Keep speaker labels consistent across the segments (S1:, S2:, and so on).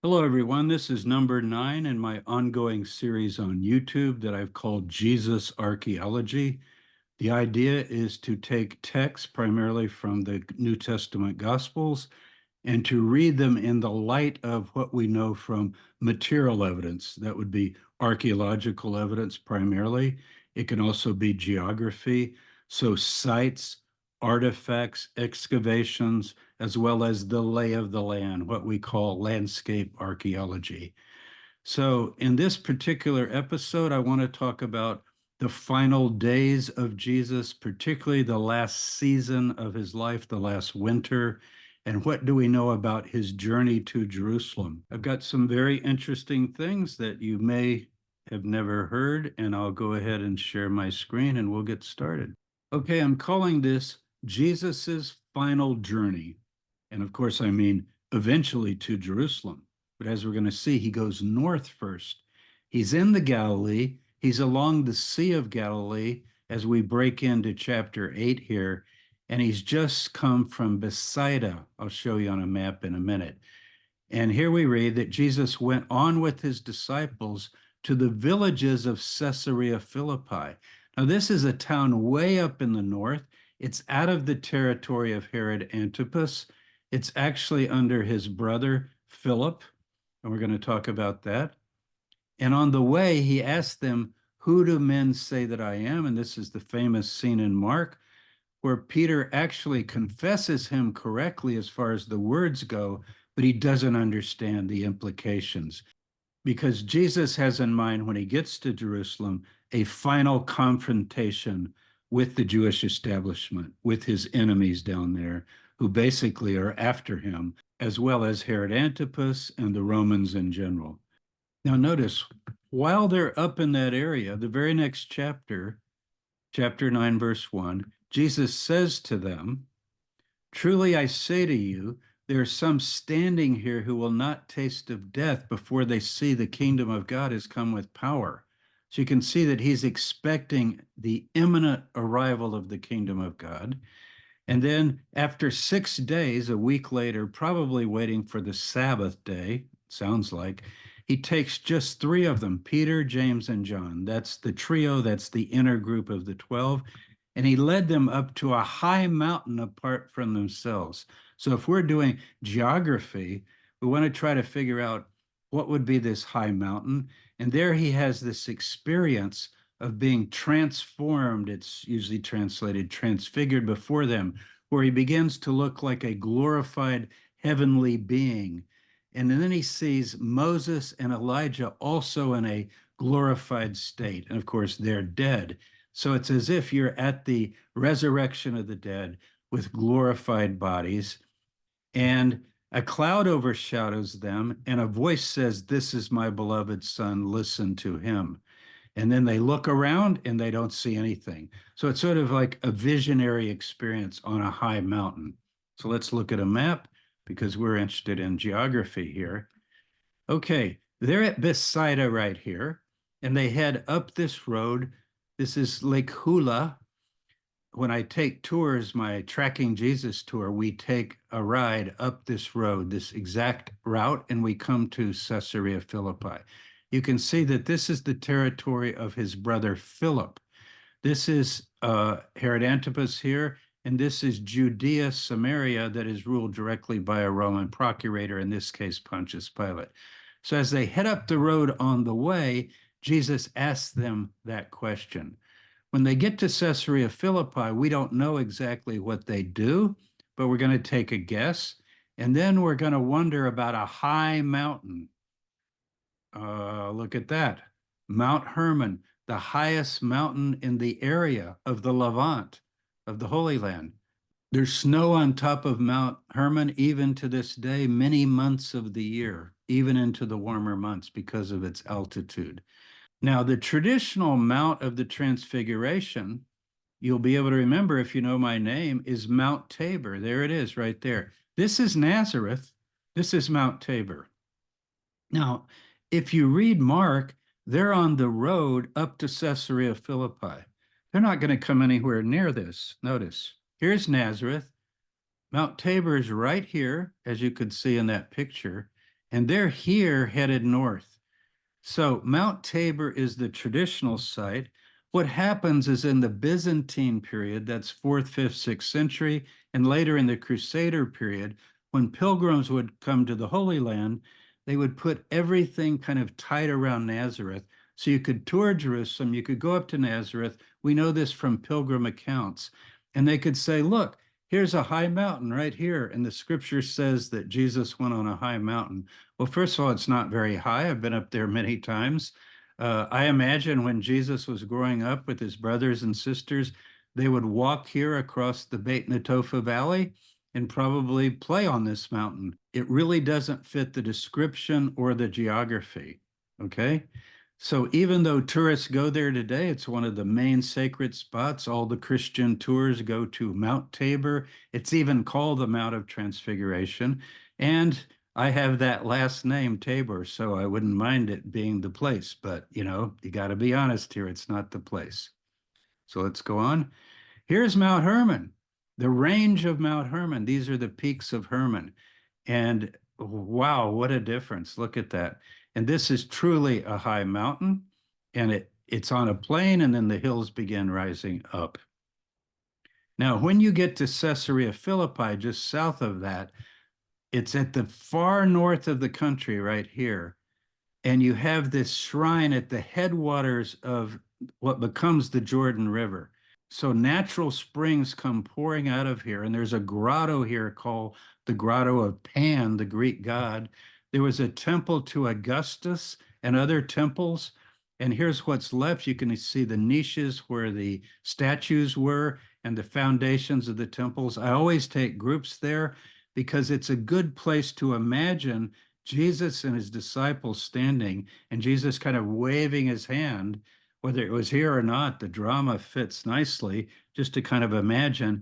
S1: Hello, everyone. This is number 9 in my ongoing series on YouTube that I've called Jesus Archaeology. The idea is to take texts primarily from the New Testament Gospels and to read them in the light of what we know from material evidence. That would be archaeological evidence primarily. It can also be geography, so sites, artifacts, excavations, as well as the lay of the land, what we call landscape archaeology. So, in this particular episode, I want to talk about the final days of Jesus, particularly the last season of his life, the last winter, and what do we know about his journey to Jerusalem. I've got some very interesting things that you may have never heard, and I'll go ahead and share my screen and we'll get started. Okay, I'm calling this Jesus's final journey. And of course, I mean eventually to Jerusalem. But as we're going to see, he goes north first. He's in the Galilee. He's along the Sea of Galilee as we break into chapter 8 here. And he's just come from Bethsaida. I'll show you on a map in a minute. And here we read that Jesus went on with his disciples to the villages of Caesarea Philippi. Now, this is a town way up in the north. It's out of the territory of Herod Antipus. It's actually under his brother, Philip, and we're going to talk about that. And on the way, he asked them, "Who do men say that I am?" And this is the famous scene in Mark, where Peter actually confesses him correctly as far as the words go, but he doesn't understand the implications. Because Jesus has in mind, when he gets to Jerusalem, a final confrontation with the Jewish establishment, with his enemies down there, who basically are after him, as well as Herod Antipas and the Romans in general. Now, notice, while they're up in that area, the very next chapter, chapter 9, verse 1, Jesus says to them, "Truly I say to you, there are some standing here who will not taste of death before they see the kingdom of God has come with power." So you can see that he's expecting the imminent arrival of the kingdom of God. And then after 6 days, a week later, probably waiting for the Sabbath day, sounds like, he takes just 3 of them, Peter, James, and John. That's the trio, that's the inner group of the 12. And he led them up to a high mountain apart from themselves. So if we're doing geography, we want to try to figure out what would be this high mountain. And there he has this experience of being transformed. It's usually translated transfigured before them, where he begins to look like a glorified heavenly being. And then he sees Moses and Elijah also in a glorified state. And of course, they're dead. So it's as if you're at the resurrection of the dead with glorified bodies, and a cloud overshadows them, and a voice says, "This is my beloved son, listen to him." And then they look around and they don't see anything. So it's sort of like a visionary experience on a high mountain. So let's look at a map because we're interested in geography here. Okay, they're at Bethsaida right here, and they head up this road. This is Lake Hula. When I take tours, my Tracking Jesus tour, we take a ride up this road, this exact route, and we come to Caesarea Philippi. You can see that this is the territory of his brother Philip. This is Herod Antipas here, and this is Judea, Samaria, that is ruled directly by a Roman procurator, in this case, Pontius Pilate. So as they head up the road on the way, Jesus asks them that question. When they get to Caesarea Philippi, we don't know exactly what they do, but we're going to take a guess. And then we're going to wonder about a high mountain. Look at that. Mt Herman, the highest mountain in the area of the Levant, of the Holy Land. There's snow on top of Mount Herman even to this day, many months of the year, even into the warmer months because of its altitude. Now, the traditional Mount of the Transfiguration, you'll be able to remember if you know my name, is Mount Tabor. There it is right there. This is Nazareth. This is Mount Tabor. Now, if you read Mark, they're on the road up to Caesarea Philippi. They're not going to come anywhere near this. Notice, here's Nazareth. Mount Tabor is right here, as you could see in that picture. and they're here headed north. So Mount Tabor is the traditional site. What happens is in the Byzantine period, that's 4th, 5th, 6th century, and later in the Crusader period, when pilgrims would come to the Holy Land, they would put everything kind of tight around Nazareth. So you could tour Jerusalem, you could go up to Nazareth. We know this from pilgrim accounts. And they could say, look, here's a high mountain right here. And the scripture says that Jesus went on a high mountain. Well, first of all, it's not very high. I've been up there many times. I imagine when Jesus was growing up with his brothers and sisters, they would walk here across the Beit Netofa Valley and probably play on this mountain. It really doesn't fit the description or the geography. Okay. So even though tourists go there today, it's one of the main sacred spots. All the Christian tours go to Mount Tabor. It's even called the Mount of Transfiguration. And I have that last name, Tabor, so I wouldn't mind it being the place. But, you know, you got to be honest here. It's not the place. So let's go on. Here's Mount Herman, the range of Mount Herman. These are the peaks of Herman. And wow, what a difference. Look at that. And this is truly a high mountain, and it's on a plain, and then the hills begin rising up. Now, when you get to Caesarea Philippi, just south of that, it's at the far north of the country right here. And you have this shrine at the headwaters of what becomes the Jordan River. So natural springs come pouring out of here. And there's a grotto here called the Grotto of Pan, the Greek god. There was a temple to Augustus and other temples. And here's what's left. You can see the niches where the statues were and the foundations of the temples. I always take groups there because it's a good place to imagine Jesus and his disciples standing and Jesus kind of waving his hand, whether it was here or not, the drama fits nicely just to kind of imagine,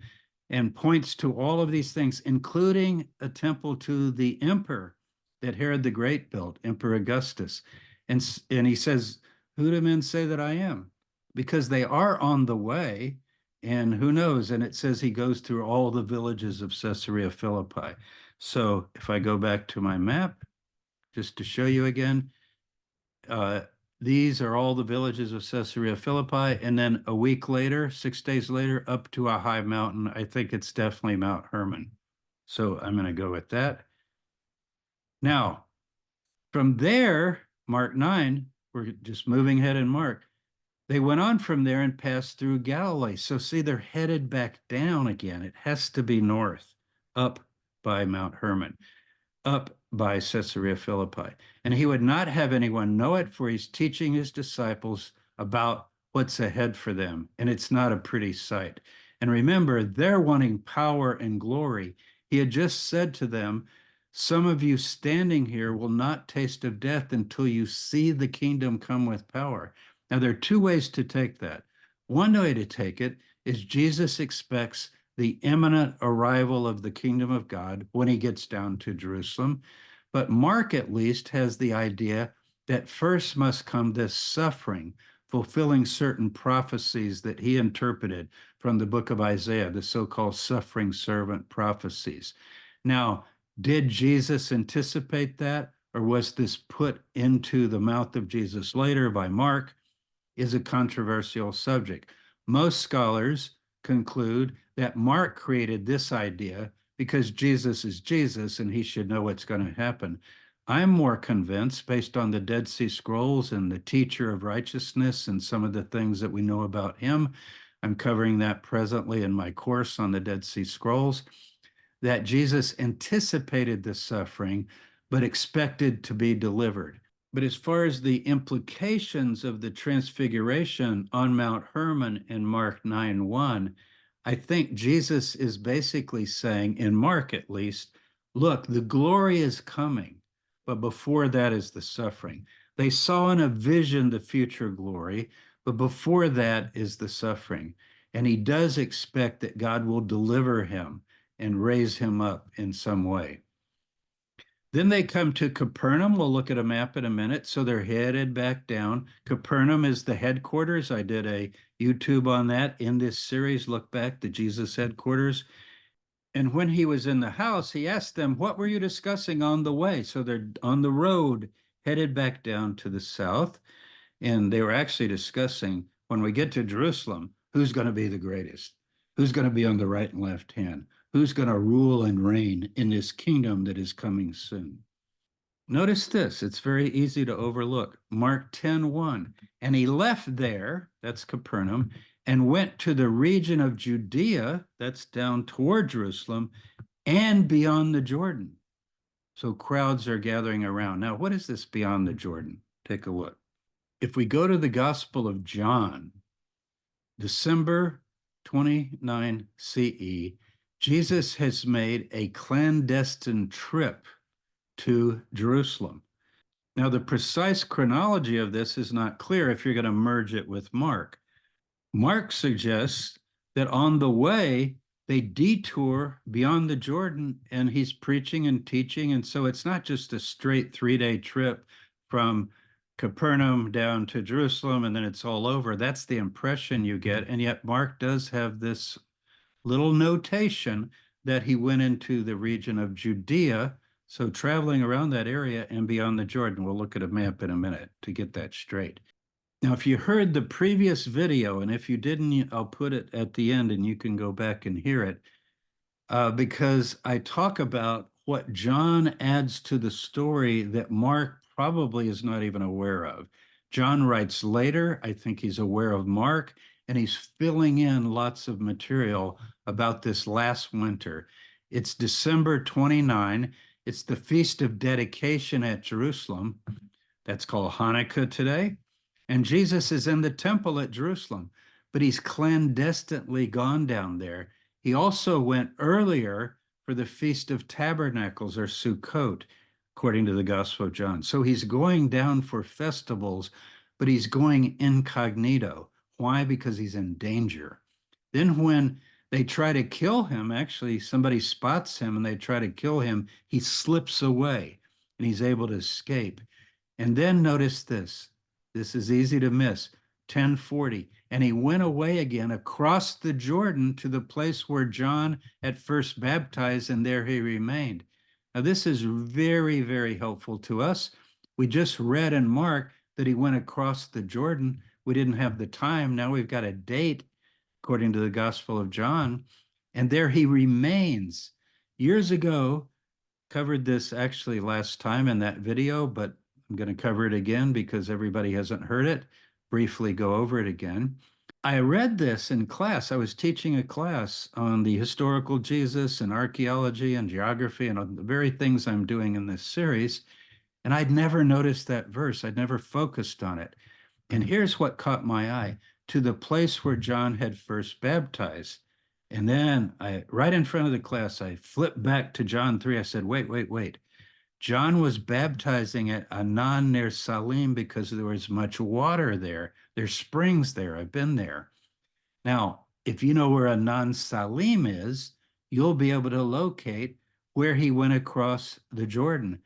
S1: and points to all of these things, including a temple to the emperor that Herod the Great built, Emperor Augustus. And he says, who do men say that I am? Because they are on the way, and who knows? And it says he goes through all the villages of Caesarea Philippi. So if I go back to my map, just to show you again, these are all the villages of Caesarea Philippi. And then a week later, 6 days later, up to a high mountain. I think it's definitely Mount Herman. So I'm going to go with that. Now, from there, Mark 9, we're just moving ahead in Mark. They went on from there and passed through Galilee. So see, they're headed back down again. It has to be north, up by Mount Herman, up by Caesarea Philippi. And he would not have anyone know it, for he's teaching his disciples about what's ahead for them. And it's not a pretty sight. And remember, they're wanting power and glory. He had just said to them, some of you standing here will not taste of death until you see the kingdom come with power. Now, there are two ways to take that. One way to take it is Jesus expects the imminent arrival of the kingdom of God when he gets down to Jerusalem. But Mark, at least, has the idea that first must come this suffering, fulfilling certain prophecies that he interpreted from the book of Isaiah, the so-called suffering servant prophecies. Now, did Jesus anticipate that, or was this put into the mouth of Jesus later by Mark? Is a controversial subject. Most scholars conclude that Mark created this idea because Jesus is Jesus and he should know what's going to happen. I'm more convinced, based on the Dead Sea Scrolls and the teacher of righteousness and some of the things that we know about him, I'm covering that presently in my course on the Dead Sea Scrolls, that Jesus anticipated the suffering, but expected to be delivered. But as far as the implications of the transfiguration on Mount Herman in Mark 9:1, I think Jesus is basically saying, in Mark at least, look, the glory is coming, but before that is the suffering. They saw in a vision the future glory, but before that is the suffering. And he does expect that God will deliver him and raise him up in some way. Then they come to Capernaum. We'll look at a map in a minute. So they're headed back down. Capernaum is the headquarters. I did a YouTube on that in this series, Look Back, the Jesus headquarters. And when he was in the house, he asked them, "What were you discussing on the way?" So they're on the road headed back down to the south. And they were actually discussing, when we get to Jerusalem, who's going to be the greatest? Who's going to be on the right and left hand? Who's going to rule and reign in this kingdom that is coming soon? Notice this, it's very easy to overlook. Mark 10:1. And he left there, that's Capernaum, and went to the region of Judea, that's down toward Jerusalem, and beyond the Jordan. So crowds are gathering around. Now, what is this beyond the Jordan? Take a look. If we go to the Gospel of John, December 29 CE, Jesus has made a clandestine trip to Jerusalem. Now, the precise chronology of this is not clear if you're going to merge it with Mark. Mark suggests that on the way, they detour beyond the Jordan and he's preaching and teaching. And so it's not just a straight 3-day trip from Capernaum down to Jerusalem and then it's all over. That's the impression you get. And yet, Mark does have this little notation that he went into the region of Judea. So traveling around that area and beyond the Jordan. We'll look at a map in a minute to get that straight. Now, if you heard the previous video, and if you didn't, I'll put it at the end and you can go back and hear it, because I talk about what John adds to the story that Mark probably is not even aware of. John writes later, I think he's aware of Mark, and he's filling in lots of material about this last winter. It's December 29. It's the Feast of Dedication at Jerusalem. That's called Hanukkah today. And Jesus is in the temple at Jerusalem, but he's clandestinely gone down there. He also went earlier for the Feast of Tabernacles or Sukkot, according to the Gospel of John. So he's going down for festivals, but he's going incognito. Why? Because he's in danger. Then when they try to kill him, actually, somebody spots him and they try to kill him, he slips away and he's able to escape. And then notice this. This is easy to miss. 1040. And he went away again across the Jordan to the place where John at first baptized, and there he remained. Now, this is very, very helpful to us. We just read in Mark that he went across the Jordan. We didn't have the time. Now we've got a date, according to the Gospel of John, and there he remains. Years ago, covered this actually last time in that video, but I'm going to cover it again because everybody hasn't heard it. Briefly go over it again. I read this in class. I was teaching a class on the historical Jesus and archaeology and geography and on the very things I'm doing in this series. And I'd never noticed that verse. I'd never focused on it. And here's what caught my eye: to the place where John had first baptized. And then right in front of the class, I flipped back to John 3. I said, wait. John was baptizing at Anan near Salim because there was much water there. There's springs there. I've been there. Now, if you know where Anan Salim is, you'll be able to locate where he went across the Jordan.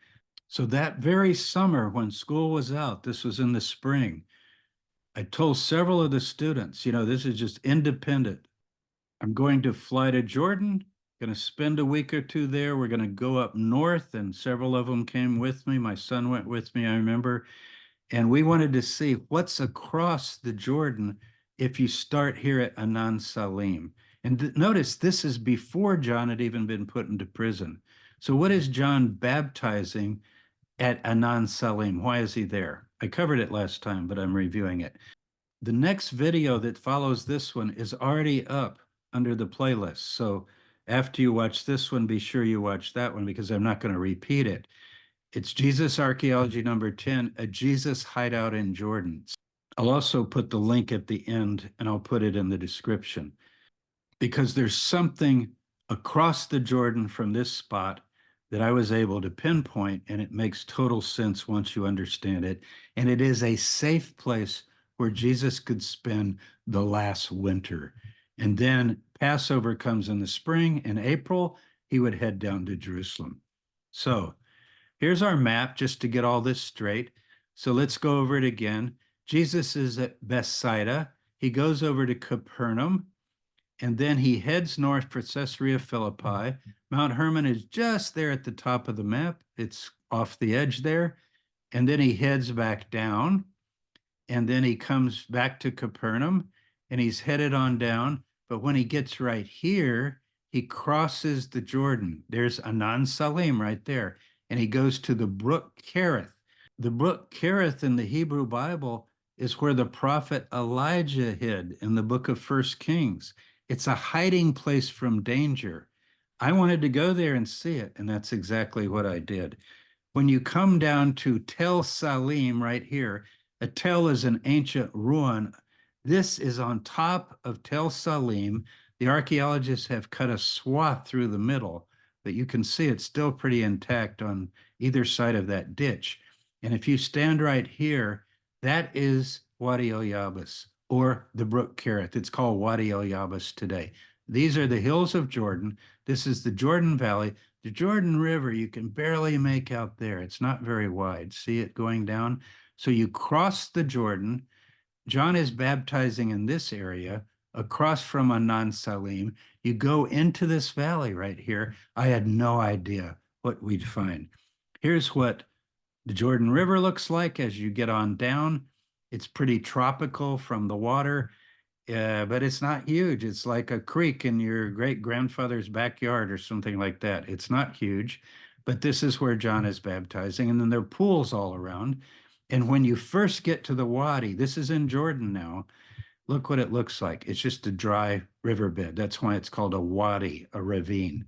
S1: So that very summer when school was out, this was in the spring, I told several of the students, this is just independent. I'm going to fly to Jordan, going to spend a week or two there. We're going to go up north, and several of them came with me. My son went with me, I remember. And we wanted to see what's across the Jordan if you start here at Anan Salim. And notice this is before John had even been put into prison. So what is John baptizing at Anan Salim? Why is he there? I covered it last time, but I'm reviewing it. The next video that follows this one is already up under the playlist. So after you watch this one, be sure you watch that one because I'm not going to repeat it. It's Jesus Archaeology number 10, A Jesus Hideout in Jordan. I'll also put the link at the end and I'll put it in the description because there's something across the Jordan from this spot that I was able to pinpoint, and it makes total sense once you understand it. And it is a safe place where Jesus could spend the last winter. And then Passover comes in the spring. In April, he would head down to Jerusalem. So here's our map just to get all this straight. So let's go over it again. Jesus is at Bethsaida. He goes over to Capernaum. And then he heads north for Caesarea Philippi. Mount Herman is just there at the top of the map. It's off the edge there. And then he heads back down, and then he comes back to Capernaum, and he's headed on down. But when he gets right here, he crosses the Jordan. There's Anan Salim right there, and he goes to the brook Kerith. The brook Kerith in the Hebrew Bible is where the prophet Elijah hid in the book of First Kings. It's a hiding place from danger. I wanted to go there and see it, and that's exactly what I did. When you come down to Tel Salim right here, a tel is an ancient ruin. This is on top of Tel Salim. The archaeologists have cut a swath through the middle, but you can see it's still pretty intact on either side of that ditch. And if you stand right here, that is Wadi El Yabas, or the brook Kerith. It's called Wadi El Yabas today. These are the hills of Jordan. This is the Jordan Valley. The Jordan River, you can barely make out there. It's not very wide. See it going down? So you cross the Jordan. John is baptizing in this area across from Anan Salim. You go into this valley right here. I had no idea what we'd find. Here's what the Jordan River looks like as you get on down. It's pretty tropical from the water. But it's not huge. It's like a creek in your great grandfather's backyard or something like that. It's not huge, but this is where John is baptizing. And then there are pools all around. And when you first get to the wadi, this is in Jordan now, look what it looks like. It's just a dry riverbed. That's why it's called a wadi, a ravine.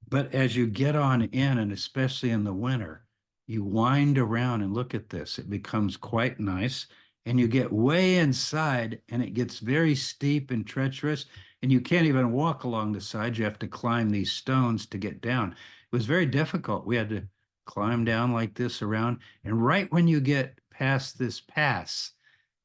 S1: But as you get on in, and especially in the winter, you wind around and look at this. It becomes quite nice. And you get way inside, and it gets very steep and treacherous. And you can't even walk along the side. You have to climb these stones to get down. It was very difficult. We had to climb down like this around. And right when you get past this pass,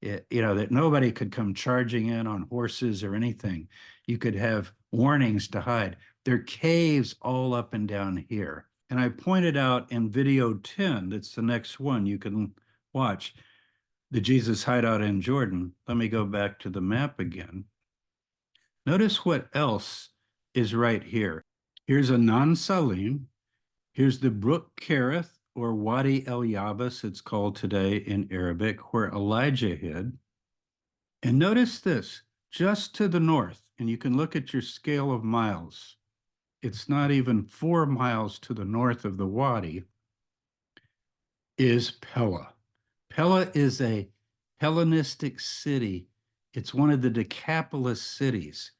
S1: that nobody could come charging in on horses or anything. You could have warnings to hide. There are caves all up and down here. And I pointed out in video 10, that's the next one you can watch, the Jesus Hideout in Jordan. Let me go back to the map again. Notice what else is right here. Here's Anan Salim. Here's the brook Kerith, or Wadi El Yabas, it's called today in Arabic, where Elijah hid. And notice this, just to the north, and you can look at your scale of miles. It's not even 4 miles to the north of the wadi, is Pella. Pella is a Hellenistic city. It's one of the Decapolis cities,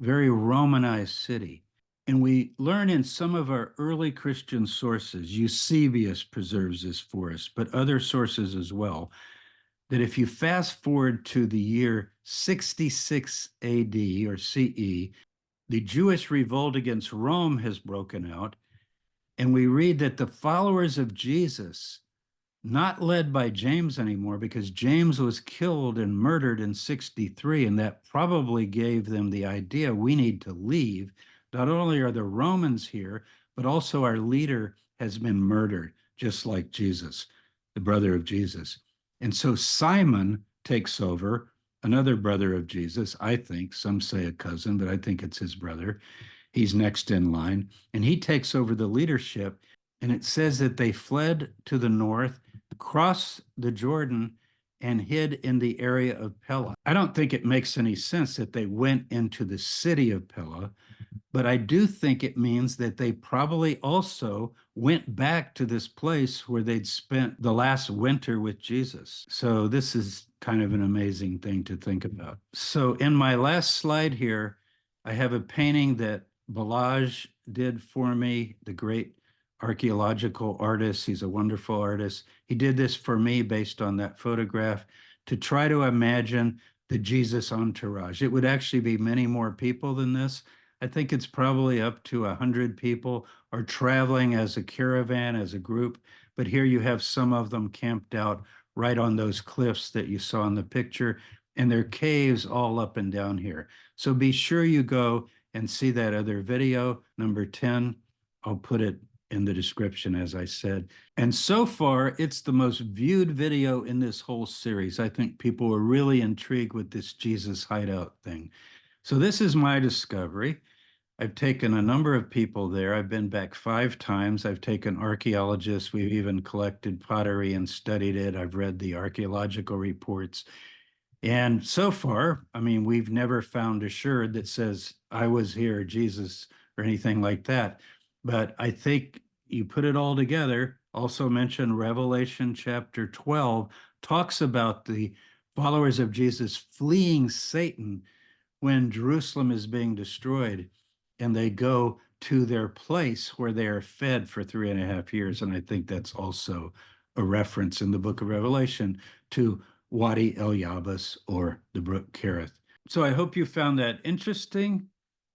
S1: very Romanized city. And we learn in some of our early Christian sources, Eusebius preserves this for us, but other sources as well, that if you fast forward to the year 66 AD or CE, the Jewish revolt against Rome has broken out. And we read that the followers of Jesus, not led by James anymore, because James was killed and murdered in 63, and that probably gave them the idea we need to leave. Not only are the Romans here, but also our leader has been murdered, just like Jesus, the brother of Jesus. And so Simon takes over, another brother of Jesus, I think. Some say a cousin, but I think it's his brother. He's next in line, and he takes over the leadership. And it says that they fled to the north, crossed the Jordan, and hid in the area of Pella. I don't think it makes any sense that they went into the city of Pella, but I do think it means that they probably also went back to this place where they'd spent the last winter with Jesus. So this is kind of an amazing thing to think about. So in my last slide here, I have a painting that Balazs did for me, the great archaeological artist. He's a wonderful artist. He did this for me based on that photograph to try to imagine the Jesus entourage. It would actually be many more people than this. I think it's probably up to 100 people are traveling as a caravan, as a group. But here you have some of them camped out right on those cliffs that you saw in the picture. And there are caves all up and down here. So be sure you go and see that other video, number 10. I'll put it in the description, as I said. And so far, it's the most viewed video in this whole series. I think people are really intrigued with this Jesus Hideout thing. So this is my discovery. I've taken a number of people there. I've been back 5 times. I've taken archaeologists. We've even collected pottery and studied it. I've read the archaeological reports. And so far, I mean, we've never found a sherd that says, I was here, Jesus, or anything like that. But I think you put it all together, also mention Revelation chapter 12, talks about the followers of Jesus fleeing Satan when Jerusalem is being destroyed, and they go to their place where they are fed for 3.5 years. And I think that's also a reference in the book of Revelation to Wadi El Yabas, or the brook Kerith. So I hope you found that interesting.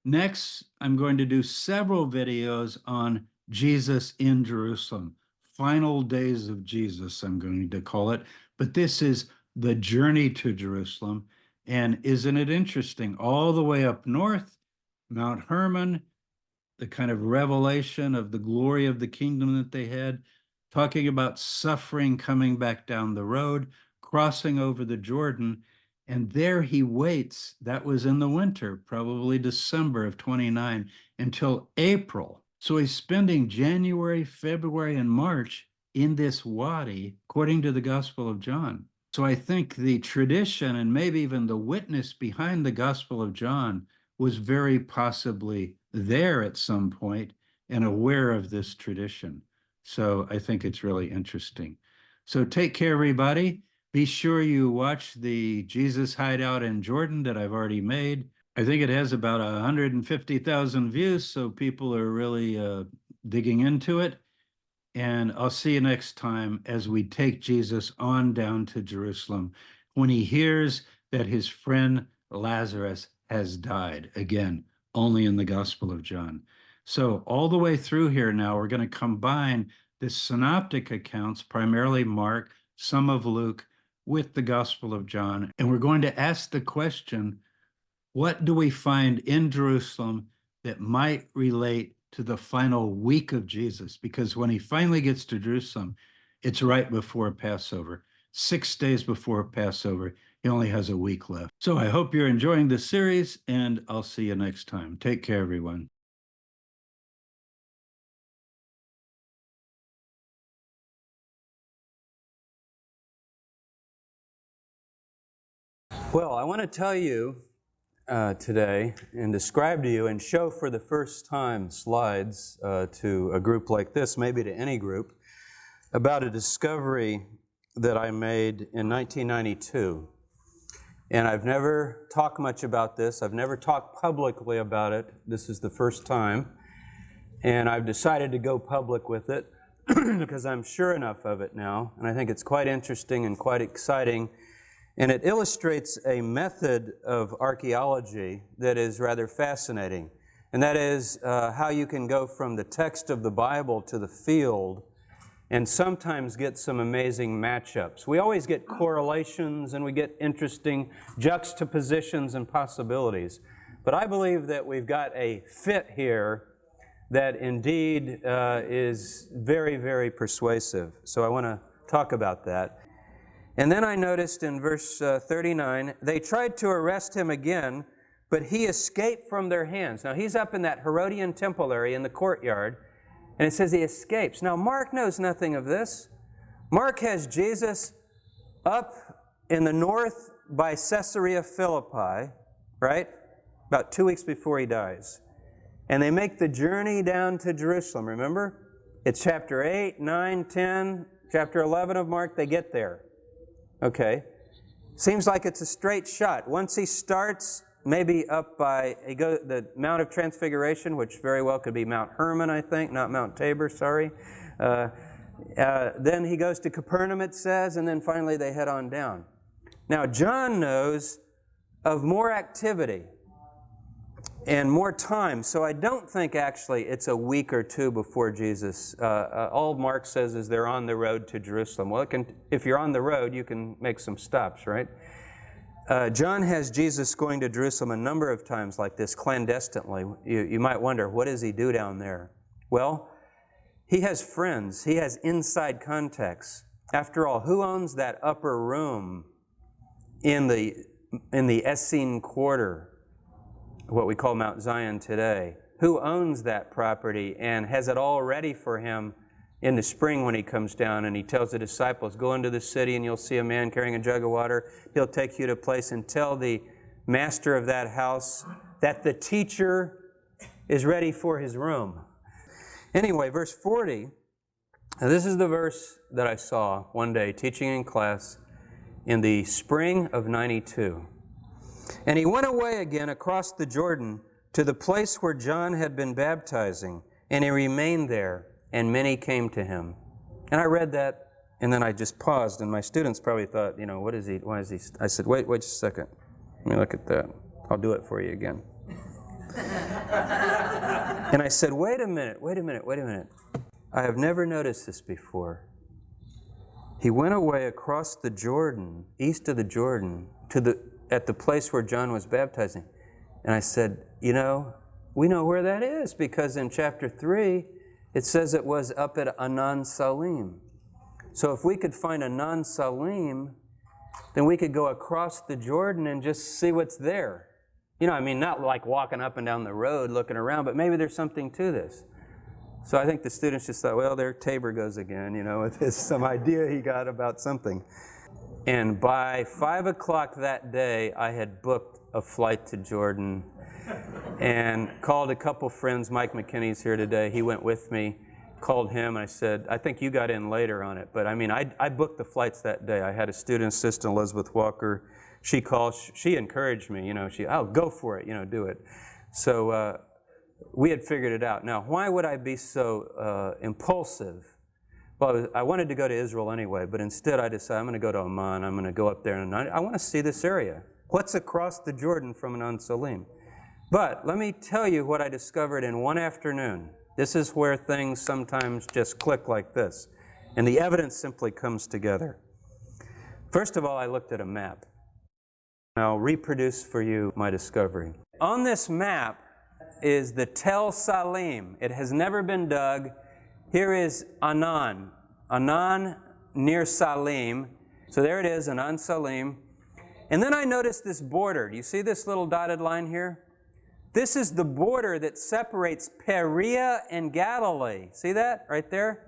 S1: Next, I'm going to do several videos on Jesus in Jerusalem. Final days of Jesus, I'm going to call it. But this is the journey to Jerusalem. And isn't it interesting? All the way up north, Mt Herman, the kind of revelation of the glory of the kingdom that they had, talking about suffering coming back down the road, crossing over the Jordan. And there he waits. That was in the winter, probably December of 29, until April. So he's spending January, February, and March in this wadi, according to the Gospel of John. So I think the tradition and maybe even the witness behind the Gospel of John was very possibly there at some point and aware of this tradition. So I think it's really interesting. So take care, everybody. Be sure you watch the Jesus Hideout in Jordan that I've already made. I think it has about 150,000 views, so people are really digging into it. And I'll see you next time as we take Jesus on down to Jerusalem when he hears that his friend Lazarus has died. Again, only in the Gospel of John. So all the way through here now, we're going to combine the synoptic accounts, primarily Mark, some of Luke, with the Gospel of John. And we're going to ask the question, what do we find in Jerusalem that might relate to the final week of Jesus? Because when he finally gets to Jerusalem, it's right before Passover. 6 days before Passover, he only has a week left. So I hope you're enjoying this series, and I'll see you next time. Take care, everyone.
S2: Well, I want to tell you today and describe to you and show for the first time slides to a group like this, maybe to any group, about a discovery that I made in 1992. And I've never talked much about this. I've never talked publicly about it. This is the first time. And I've decided to go public with it because I'm sure enough of it now. And I think it's quite interesting and quite exciting. And it illustrates a method of archaeology that is rather fascinating. And that is how you can go from the text of the Bible to the field and sometimes get some amazing matchups. We always get correlations and we get interesting juxtapositions and possibilities. But I believe that we've got a fit here that indeed is very, very persuasive. So I want to talk about that. And then I noticed in verse 39, they tried to arrest him again, but he escaped from their hands. Now he's up in that Herodian temple area in the courtyard, and it says he escapes. Now Mark knows nothing of this. Mark has Jesus up in the north by Caesarea Philippi, right? About 2 weeks before he dies. And they make the journey down to Jerusalem, remember? It's chapter 8, 9, 10, chapter 11 of Mark, they get there. Okay. Seems like it's a straight shot. Once he starts, maybe up by the Mount of Transfiguration, which very well could be Mt Herman, I think, not Mount Tabor, sorry. Then he goes to Capernaum, it says, and then finally they head on down. Now, John knows of more activity and more time, so I don't think actually it's a week or two before Jesus. All Mark says is they're on the road to Jerusalem. Well, if you're on the road, you can make some stops, right? John has Jesus going to Jerusalem a number of times like this, clandestinely. You might wonder, what does he do down there? Well, he has friends. He has inside contacts. After all, who owns that upper room in the Essene Quarter what we call Mount Zion today. Who owns that property and has it all ready for him in the spring when he comes down, and he tells the disciples, go into the city and you'll see a man carrying a jug of water. He'll take you to a place, and tell the master of that house that the teacher is ready for his room. Anyway, verse 40, now this is the verse that I saw one day teaching in class in the spring of 92. And he went away again across the Jordan to the place where John had been baptizing, and he remained there, and many came to him. And I read that, and then I just paused, and my students probably thought, you know, what is he, why is he? I said, wait just a second. Let me look at that. I'll do it for you again. And I said, wait a minute. I have never noticed this before. He went away across the Jordan, east of the Jordan, at the place where John was baptizing. And I said, you know, we know where that is, because in chapter 3, it says it was up at Anan Salim. So if we could find Anan Salim, then we could go across the Jordan and just see what's there. You know, I mean, not like walking up and down the road looking around, but maybe there's something to this. So I think the students just thought, well, there Tabor goes again, you know, with this, some idea he got about something. And by 5 o'clock that day, I had booked a flight to Jordan and called a couple friends. Mike McKinney's here today. He went with me, called him. I said, I think you got in later on it. But I mean, I booked the flights that day. I had a student assistant, Elizabeth Walker. She called, she encouraged me, you know, oh, go for it, you know, do it. So we had figured it out. Now, why would I be so impulsive? Well, I wanted to go to Israel anyway, but instead I decided I'm going to go to Amman. I'm going to go up there, and I want to see this area. What's across the Jordan from Anan Salim? But let me tell you what I discovered in one afternoon. This is where things sometimes just click like this, and the evidence simply comes together. First of all, I looked at a map. I'll reproduce for you my discovery. On this map is the Tel Salim. It has never been dug. Here is Anan near Salim. So there it is, Anan Salim. And then I noticed this border. Do you see this little dotted line here? This is the border that separates Perea and Galilee. See that right there?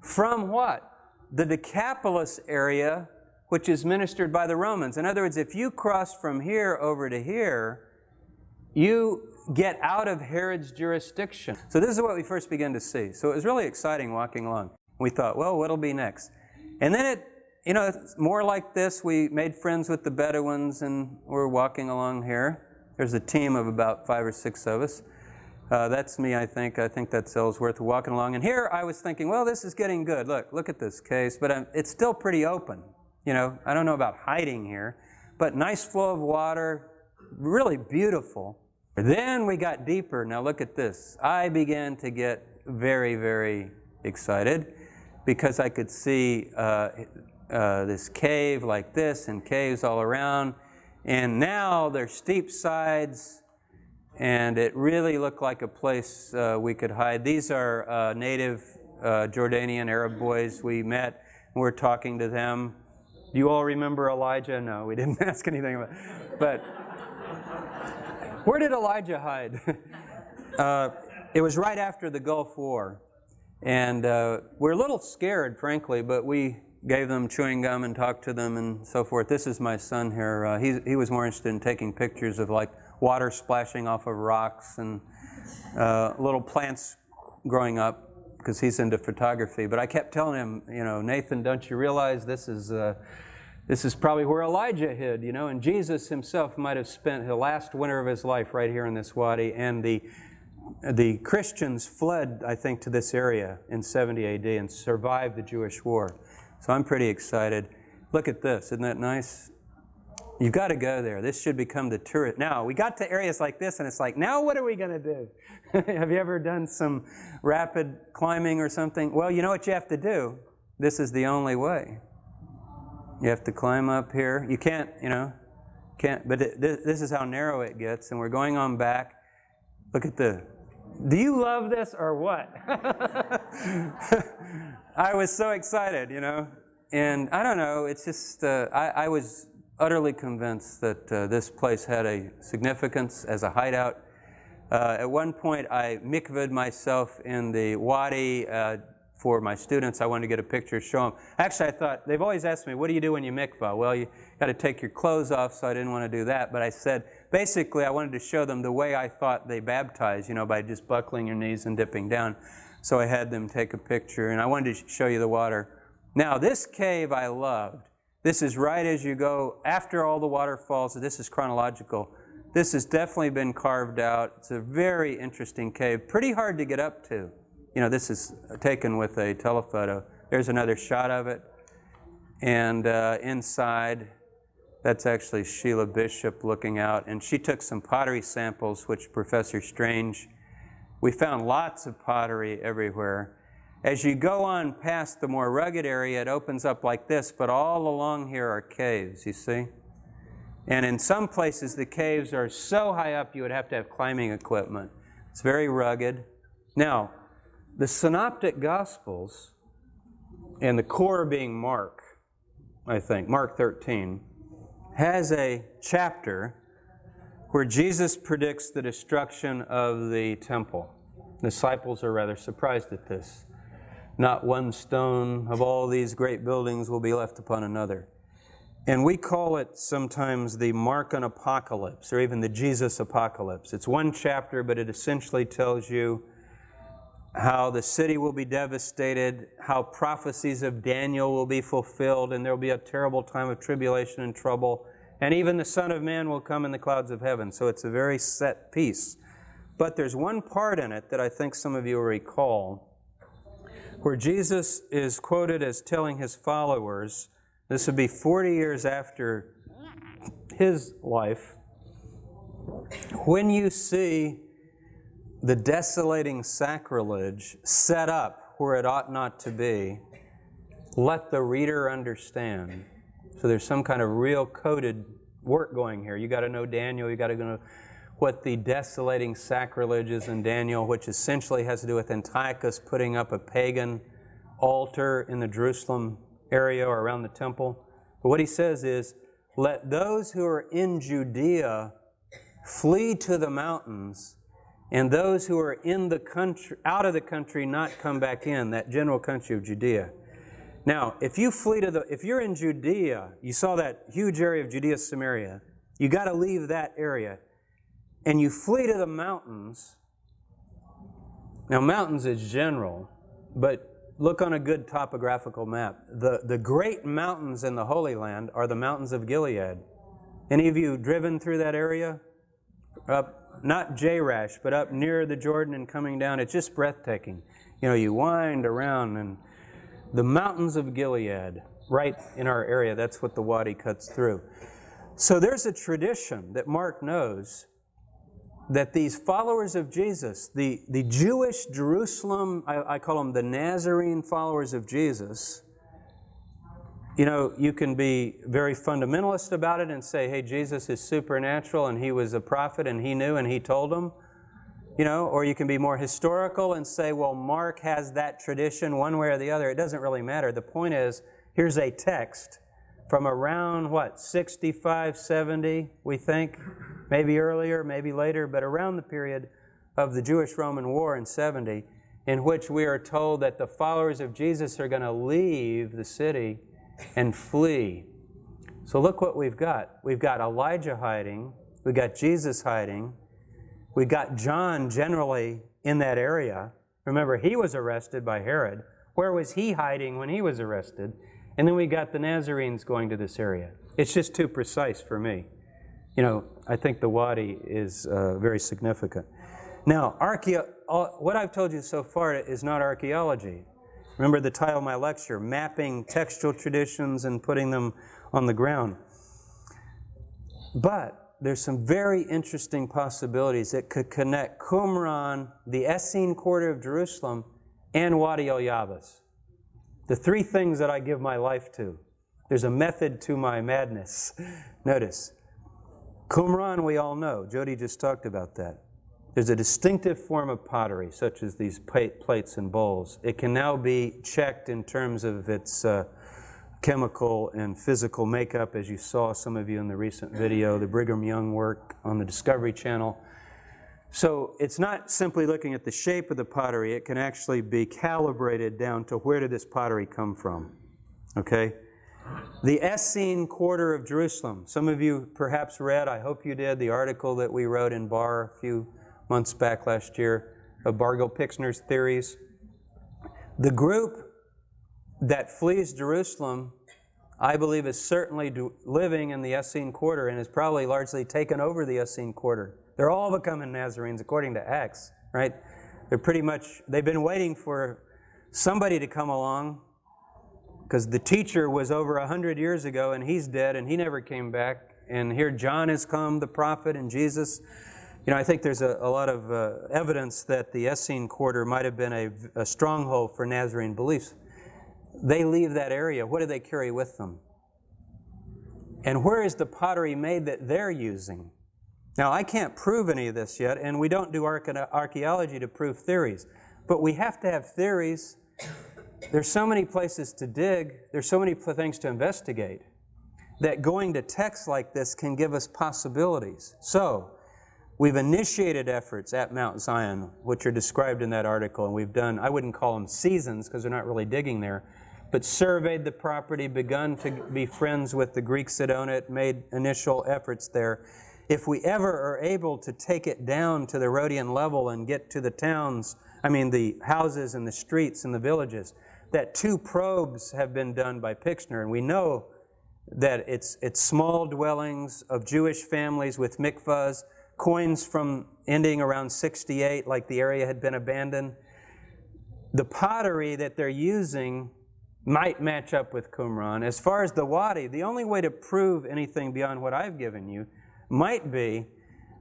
S2: From what? The Decapolis area, which is ministered by the Romans. In other words, if you cross from here over to here, you get out of Herod's jurisdiction. So this is what we first began to see. So it was really exciting walking along. We thought, well, what'll be next? And then you know, it's more like this. We made friends with the Bedouins, and we're walking along here. There's a team of about 5 or 6 of us. That's me, I think. I think that's Ellsworth walking along. And here I was thinking, well, this is getting good. Look at this case. But it's still pretty open. You know, I don't know about hiding here, but nice flow of water, really beautiful. Then we got deeper. Now look at this. I began to get very, very excited because I could see this cave like this and caves all around. And now there's steep sides, and it really looked like a place we could hide. These are native Jordanian Arab boys we met, and we're talking to them. Do you all remember Elijah? No, we didn't ask anything about it. But where did Elijah hide? It was right after the Gulf War. And we're a little scared, frankly, but we gave them chewing gum and talked to them and so forth. This is my son here. He was more interested in taking pictures of like water splashing off of rocks and little plants growing up, because he's into photography. But I kept telling him, you know, Nathan, don't you realize this is probably where Elijah hid, you know? And Jesus himself might have spent the last winter of his life right here in this wadi. And the Christians fled, I think, to this area in 70 AD and survived the Jewish war. So I'm pretty excited. Look at this. Isn't that nice? You've got to go there. This should become the tourist. Now, we got to areas like this, and it's like, now what are we going to do? Have you ever done some rapid climbing or something? Well, you know what you have to do? This is the only way. You have to climb up here. You can't, you know, but this is how narrow it gets, and we're going on back. Look at the, do you love this or what? I was so excited, you know, and I don't know, it's just, I was utterly convinced that this place had a significance as a hideout. At one point, I mikvahed myself in the wadi for my students. I wanted to get a picture, show them. Actually, I thought, they've always asked me, what do you do when you mikvah? Well, you got to take your clothes off, so I didn't want to do that. But I said, basically, I wanted to show them the way I thought they baptized, by just buckling your knees and dipping down. So I had them take a picture, and I wanted to show you the water. Now, this cave I loved. This is right as you go, after all the waterfalls. This is chronological. This has definitely been carved out. It's a very interesting cave. Pretty hard to get up to. This is taken with a telephoto. There's another shot of it. And inside, that's actually Sheila Bishop looking out. And she took some pottery samples, which Professor Strange. We found lots of pottery everywhere. As you go on past the more rugged area, it opens up like this, but all along here are caves, you see? And in some places, the caves are so high up, you would have to have climbing equipment. It's very rugged. Now, the Synoptic Gospels, and the core being Mark, I think, Mark 13, has a chapter where Jesus predicts the destruction of the temple. The disciples are rather surprised at this. Not one stone of all these great buildings will be left upon another. And we call it sometimes the Markan Apocalypse, or even the Jesus Apocalypse. It's one chapter, but it essentially tells you how the city will be devastated, how prophecies of Daniel will be fulfilled, and there will be a terrible time of tribulation and trouble, and even the Son of Man will come in the clouds of heaven. So it's a very set piece. But there's one part in it that I think some of you will recall, where Jesus is quoted as telling his followers, this would be 40 years after his life, when you see the desolating sacrilege set up where it ought not to be, let the reader understand. So there's some kind of real coded work going here. You got to know Daniel, you got to know what the desolating sacrilege is in Daniel, which essentially has to do with Antiochus putting up a pagan altar in the Jerusalem area or around the temple. But what he says is, let those who are in Judea flee to the mountains, and those who are in the country, out of the country, not come back in, that general country of Judea. Now, if you flee if you're in Judea, you saw that huge area of Judea, Samaria, you got to leave that area, and you flee to the mountains. Now, mountains is general, but look on a good topographical map. The great mountains in the Holy Land are the mountains of Gilead. Any of you driven through that area? Up, not Jerash, but up near the Jordan and coming down, it's just breathtaking. You wind around, and the mountains of Gilead, right in our area, that's what the wadi cuts through. So there's a tradition that Mark knows that these followers of Jesus, the Jewish Jerusalem, I call them the Nazarene followers of Jesus, you can be very fundamentalist about it and say, hey, Jesus is supernatural and he was a prophet and he knew and he told them. Or you can be more historical and say, well, Mark has that tradition one way or the other. It doesn't really matter. The point is, here's a text from around, 65, 70, we think. Maybe earlier, maybe later, but around the period of the Jewish-Roman War in 70, in which we are told that the followers of Jesus are going to leave the city and flee. So look what we've got. We've got Elijah hiding. We've got Jesus hiding. We've got John generally in that area. Remember, he was arrested by Herod. Where was he hiding when he was arrested? And then we got the Nazarenes going to this area. It's just too precise for me. I think the wadi is very significant. Now, what I've told you so far is not archaeology. Remember the title of my lecture, Mapping Textual Traditions and Putting Them on the Ground. But there's some very interesting possibilities that could connect Qumran, the Essene quarter of Jerusalem, and Wadi el-Yabas. The three things that I give my life to. There's a method to my madness. Notice, Qumran we all know. Jody just talked about that. There's a distinctive form of pottery, such as these plates and bowls. It can now be checked in terms of its chemical and physical makeup, as you saw, some of you in the recent video, the Brigham Young work on the Discovery Channel. So it's not simply looking at the shape of the pottery, it can actually be calibrated down to where did this pottery come from, okay? The Essene quarter of Jerusalem. Some of you perhaps read, I hope you did, the article that we wrote in Bar a few months back last year of Bargill Pixner's theories. The group that flees Jerusalem, I believe, is certainly living in the Essene quarter and has probably largely taken over the Essene quarter. They're all becoming Nazarenes according to Acts, right? They're pretty much, they've been waiting for somebody to come along because the teacher was over 100 years ago and he's dead and he never came back. And here John has come, the prophet, and Jesus. You know, I think there's a lot of evidence that the Essene quarter might have been a stronghold for Nazarene beliefs. They leave that area. What do they carry with them? And where is the pottery made that they're using? Now, I can't prove any of this yet, and we don't do archaeology to prove theories. But we have to have theories. There's so many places to dig, there's so many things to investigate, that going to texts like this can give us possibilities. So, we've initiated efforts at Mount Zion, which are described in that article, and we've done, I wouldn't call them seasons because they're not really digging there, but surveyed the property, begun to be friends with the Greeks that own it, made initial efforts there. If we ever are able to take it down to the Rhodian level and get to the towns, I mean the houses and the streets and the villages, that 2 probes have been done by Pixner, and we know that it's small dwellings of Jewish families with mikvahs, coins from ending around 68, like the area had been abandoned. The pottery that they're using might match up with Qumran. As far as the wadi, the only way to prove anything beyond what I've given you might be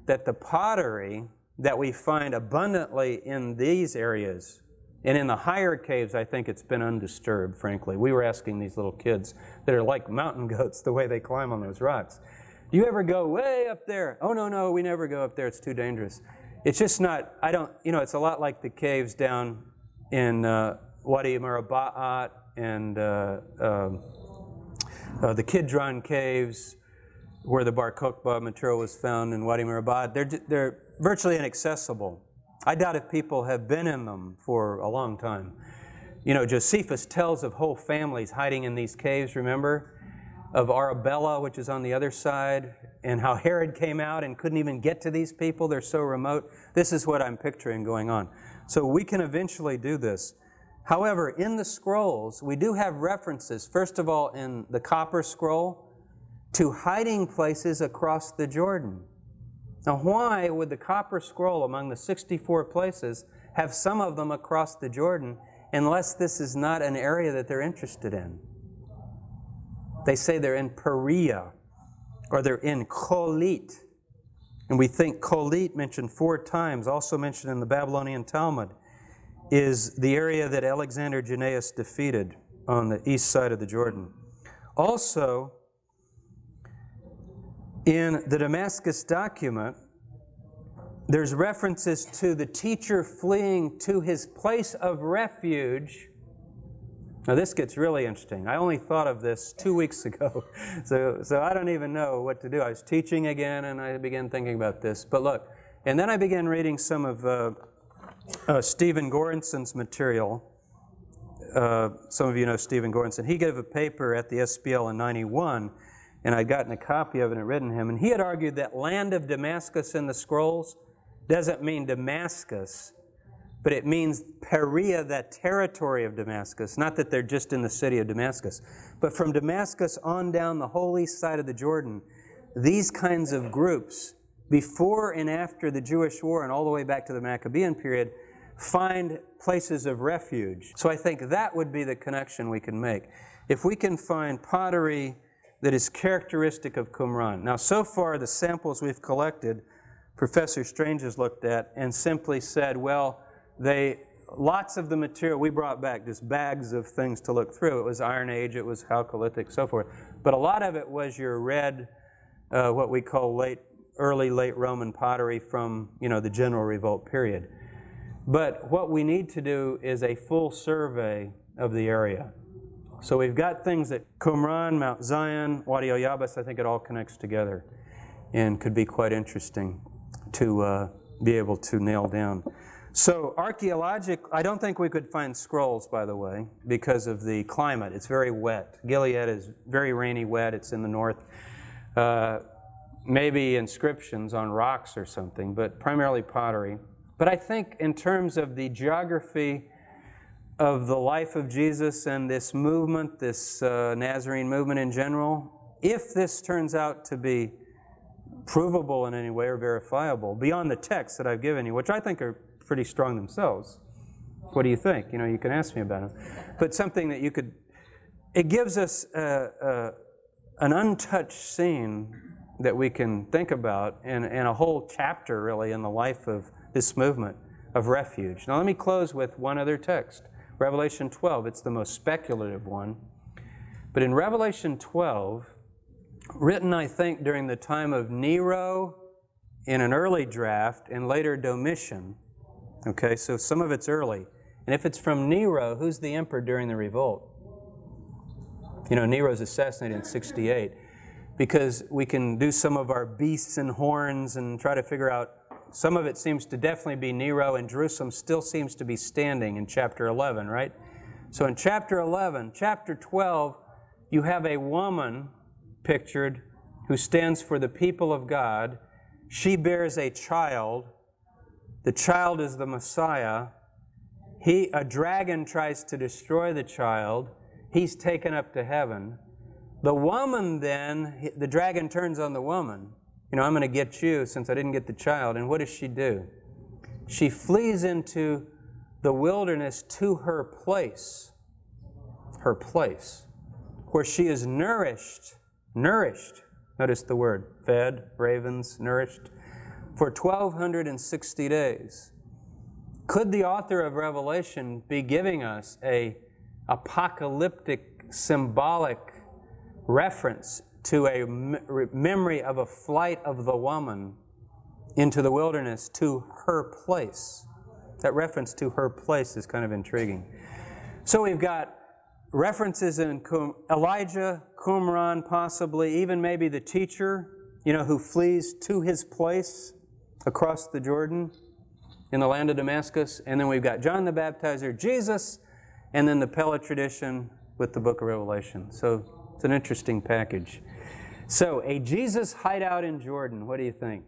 S2: that the pottery that we find abundantly in these areas, and in the higher caves, I think it's been undisturbed, frankly. We were asking these little kids that are like mountain goats the way they climb on those rocks. Do you ever go way up there? Oh, no, we never go up there. It's too dangerous. It's just not, it's a lot like the caves down in Wadi Marabaat and the Kidron caves, where the Bar Kokhba material was found in Wadi Marabaat. They're virtually inaccessible. I doubt if people have been in them for a long time. You know, Josephus tells of whole families hiding in these caves, remember? Of Arabella, which is on the other side, and how Herod came out and couldn't even get to these people. They're so remote. This is what I'm picturing going on. So we can eventually do this. However, in the scrolls, we do have references, first of all, in the copper scroll, to hiding places across the Jordan. Now, why would the copper scroll among the 64 places have some of them across the Jordan unless this is not an area that they're interested in? They say they're in Perea, or they're in Kolit. And we think Kolit, mentioned 4 times, also mentioned in the Babylonian Talmud, is the area that Alexander Jannaeus defeated on the east side of the Jordan. Also, in the Damascus document, there's references to the teacher fleeing to his place of refuge. Now this gets really interesting. I only thought of this 2 weeks ago, so I don't even know what to do. I was teaching again and I began thinking about this. But look, and then I began reading some of Stephen Gorenson's material. Some of you know Stephen Gorenson. He gave a paper at the SPL in '91, and I'd gotten a copy of it and written him. And he had argued that land of Damascus in the scrolls doesn't mean Damascus, but it means Perea, that territory of Damascus. Not that they're just in the city of Damascus, but from Damascus on down the whole east side of the Jordan, these kinds of groups, before and after the Jewish War and all the way back to the Maccabean period, find places of refuge. So I think that would be the connection we can make. If we can find pottery that is characteristic of Qumran. Now, so far, the samples we've collected, Professor Strange has looked at and simply said, well, lots of the material we brought back, just bags of things to look through. It was Iron Age, it was Chalcolithic, so forth. But a lot of it was your red, what we call early late Roman pottery from, the general revolt period. But what we need to do is a full survey of the area. So we've got things at Qumran, Mount Zion, Wadi al-Yabas. I think it all connects together and could be quite interesting to be able to nail down. So archaeological, I don't think we could find scrolls, by the way, because of the climate. It's very wet. Gilead is very rainy, wet. It's in the north. Maybe inscriptions on rocks or something, but primarily pottery. But I think in terms of the geography of the life of Jesus and this movement, this Nazarene movement in general, if this turns out to be provable in any way or verifiable, beyond the texts that I've given you, which I think are pretty strong themselves. What do you think? You know, you can ask me about them. But something that you could, it gives us an untouched scene that we can think about and a whole chapter, really, in the life of this movement of refuge. Now let me close with one other text. Revelation 12, it's the most speculative one. But in Revelation 12, written, I think, during the time of Nero in an early draft and later Domitian, okay, so some of it's early. And if it's from Nero, who's the emperor during the revolt? You know, Nero's assassinated in 68. Because we can do some of our beasts and horns and try to figure out, some of it seems to definitely be Nero, and Jerusalem still seems to be standing in chapter 11, right? So in chapter 11, chapter 12, you have a woman pictured who stands for the people of God. She bears a child. The child is the Messiah. A dragon tries to destroy the child. He's taken up to heaven. The woman then, the dragon turns on the woman. You know, I'm going to get you since I didn't get the child. And what does she do? She flees into the wilderness to her place, where she is nourished, notice the word, fed, ravens, nourished, for 1,260 days. Could the author of Revelation be giving us a apocalyptic, symbolic reference to a memory of a flight of the woman into the wilderness to her place? That reference to her place is kind of intriguing. So we've got references in Elijah, Qumran, possibly, even maybe the teacher, you know, who flees to his place across the Jordan in the land of Damascus. And then we've got John the Baptizer, Jesus, and then the Pella tradition with the book of Revelation. So it's an interesting package. So, A Jesus Hideout in Jordan, what do you think?